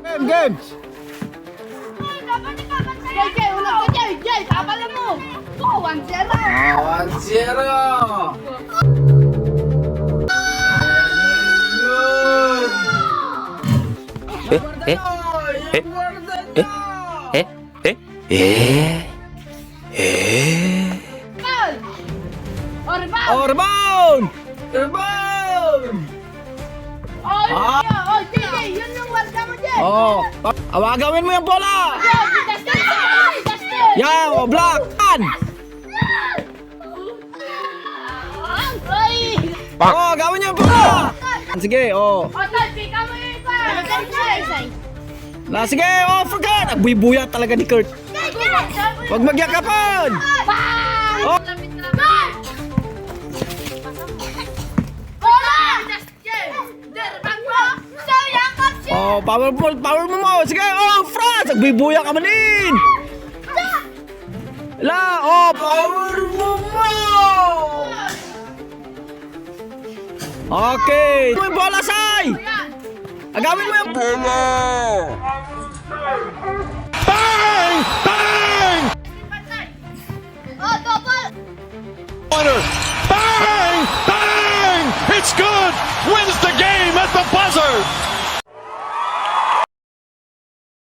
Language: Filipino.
Games! Jay, ulang ka Jay! Jay, tapalan mo! 1-0! 1-0! Ball! Or Rebound! Rebound! Oh, Jay, yun yung warga mo, Jay! Oh, awagawin mo yung bola! Jay, Justin! Yan, o block! Yan! Ay! Oh, gawin niyo yung bola! Sige, oh. Tol, pika mo yung iba! Sige, oh, forgot! Buy-buya talaga ni Kurt. Huwag magyakapan! Bang! Oh. Oh, powerful, power mo. Sige, oh, Franz! Buy-buya ka manin! Oh, power mo! Okay! Ito yung bola, Sai! Agawin mo yung bola! Bang! Bang! Oh, double! Winner. Bang! Bang! It's good! Wins the game at the buzzer!